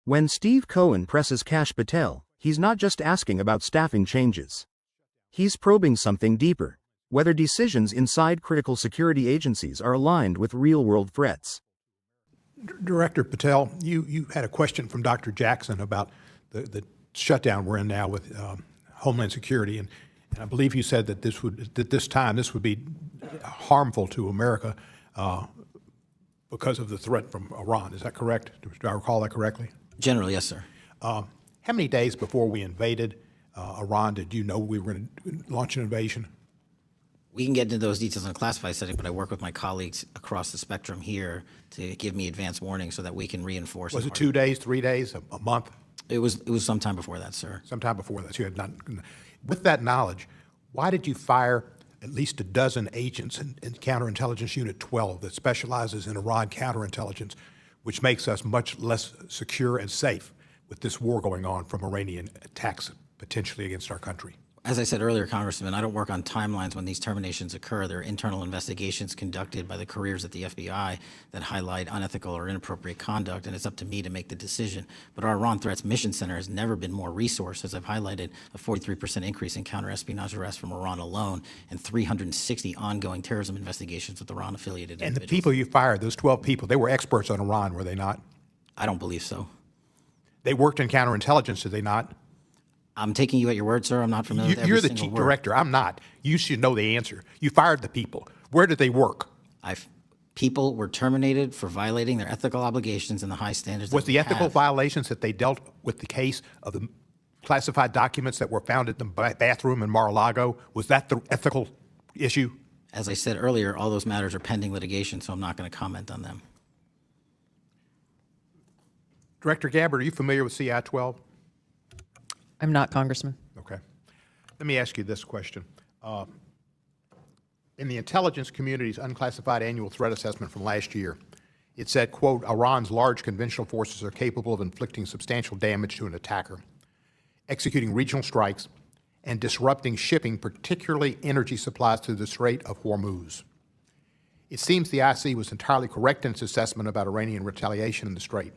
When Steve Cohen presses Patel, he's not just asking about staffing changes. He's probing something deeper: whether decisions inside critical security agencies are aligned with real-world threats. Director Patel, you had a question from Dr. Jackson about the shutdown we're in now with Homeland Security, and I believe you said that this would be harmful to America because of the threat from Iran. Is that correct? Do I recall that correctly? Generally, yes, sir. How many days before we invaded Iran did you know we were going to launch an invasion? We can get into those details in a classified setting, but I work with my colleagues across the spectrum here to give me advance warning so that we can reinforce. Was it 2 days, 3 days, a month? It was sometime before that, sir. Sometime before that. So you had not. With that knowledge, why did you fire at least a dozen agents in Counterintelligence Unit 12 that specializes in Iran counterintelligence, which makes us much less secure and safe with this war going on from Iranian attacks potentially against our country? As I said earlier, Congressman, I don't work on timelines when these terminations occur. There are internal investigations conducted by the careers at the FBI that highlight unethical or inappropriate conduct, and it's up to me to make the decision. But our Iran Threats Mission Center has never been more resourced. As I've highlighted, a 43% increase in counter-espionage arrests from Iran alone, and 360 ongoing terrorism investigations with Iran-affiliated individuals. And the people you fired, those 12 people, they were experts on Iran, were they not? I don't believe so. They worked in counterintelligence, did they not? I'm taking you at your word, sir. I'm not familiar with every You're the single chief word. director. I'm not. You should know the answer. You fired the people. Where did they work? People were terminated for violating their ethical obligations and the high standards. Was that the we ethical have. violations that they dealt with the case of the classified documents that were found at the bathroom in Mar-a-Lago, was that the ethical issue? As I said earlier, all those matters are pending litigation, so I'm not going to comment on them. Director Gabbard, are you familiar with CI-12? I'm not, Congressman. Okay. Let me ask you this question. In the intelligence community's unclassified annual threat assessment from last year, it said, quote, Iran's large conventional forces are capable of inflicting substantial damage to an attacker, executing regional strikes, and disrupting shipping, particularly energy supplies through the Strait of Hormuz. It seems the IC was entirely correct in its assessment about Iranian retaliation in the Strait.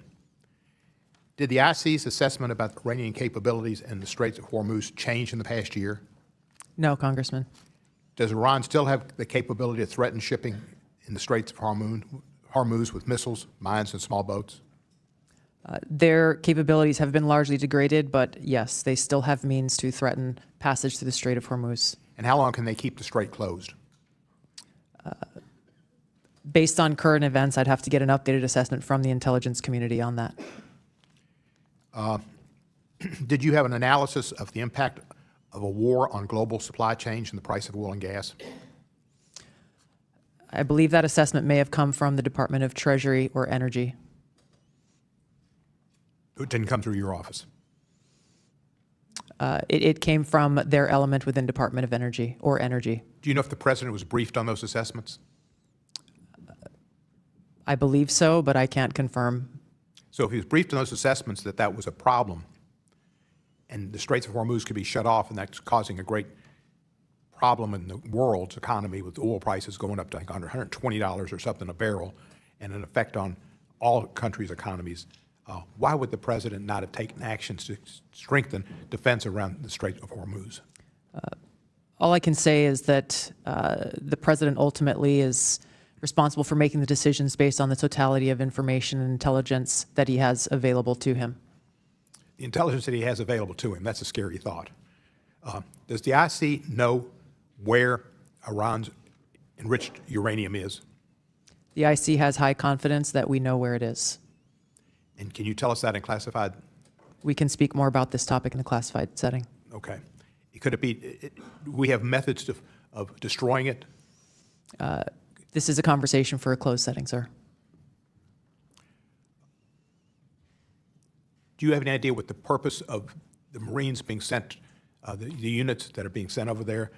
Did the IC's assessment about Iranian capabilities in the Straits of Hormuz change in the past year? No, Congressman. Does Iran still have the capability to threaten shipping in the Straits of Hormuz with missiles, mines, and small boats? Their capabilities have been largely degraded, but yes, they still have means to threaten passage through the Strait of Hormuz. And how long can they keep the strait closed? Based on current events, I'd have to get an updated assessment from the intelligence community on that. Did you have an analysis of the impact of a war on global supply chains and the price of oil and gas? I believe that assessment may have come from the Department of Treasury or Energy. It didn't come through your office? It came from their element within Department of Energy or Energy. Do you know if the president was briefed on those assessments? I believe so, but I can't confirm. So if he was briefed on those assessments that was a problem and the Straits of Hormuz could be shut off and that's causing a great problem in the world's economy with oil prices going up to like under $120 or something a barrel and an effect on all countries' economies, why would the president not have taken actions to strengthen defense around the Strait of Hormuz? All I can say is that the president ultimately is responsible for making the decisions based on the totality of information and intelligence that he has available to him. The intelligence that he has available to him, that's a scary thought. Does the IC know where Iran's enriched uranium is? The IC has high confidence that we know where it is. And can you tell us that in classified? We can speak more about this topic in a classified setting. Okay. Could it be, we have methods of destroying it? This is a conversation for a closed setting, sir. Do you have any idea what the purpose of the Marines being sent, the units that are being sent over there,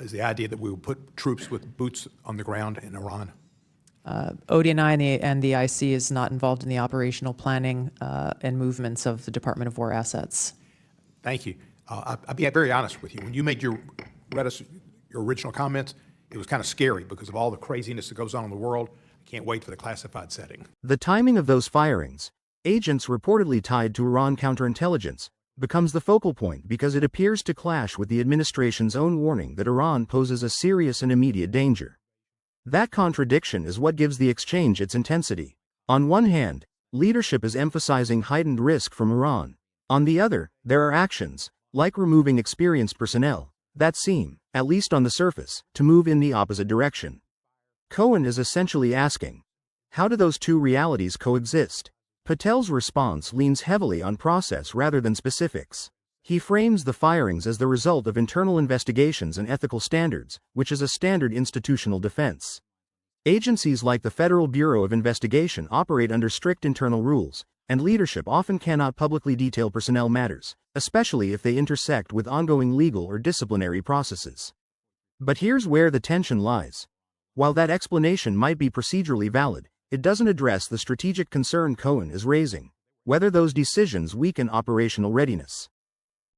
is the idea that we will put troops with boots on the ground in Iran? ODNI and the IC is not involved in the operational planning and movements of the Department of War assets. Thank you. I'll be very honest with you. When you made your original comments, it was kind of scary because of all the craziness that goes on in the world. I can't wait for the classified setting. The timing of those firings, agents reportedly tied to Iran counterintelligence, becomes the focal point because it appears to clash with the administration's own warning that Iran poses a serious and immediate danger. That contradiction is what gives the exchange its intensity. On one hand, leadership is emphasizing heightened risk from Iran. On the other, there are actions, like removing experienced personnel, that seem, at least on the surface, to move in the opposite direction. Cohen is essentially asking, how do those two realities coexist? Patel's response leans heavily on process rather than specifics. He frames the firings as the result of internal investigations and ethical standards, which is a standard institutional defense. Agencies like the Federal Bureau of Investigation operate under strict internal rules, and leadership often cannot publicly detail personnel matters, especially if they intersect with ongoing legal or disciplinary processes. But here's where the tension lies. While that explanation might be procedurally valid, it doesn't address the strategic concern Cohen is raising: whether those decisions weaken operational readiness.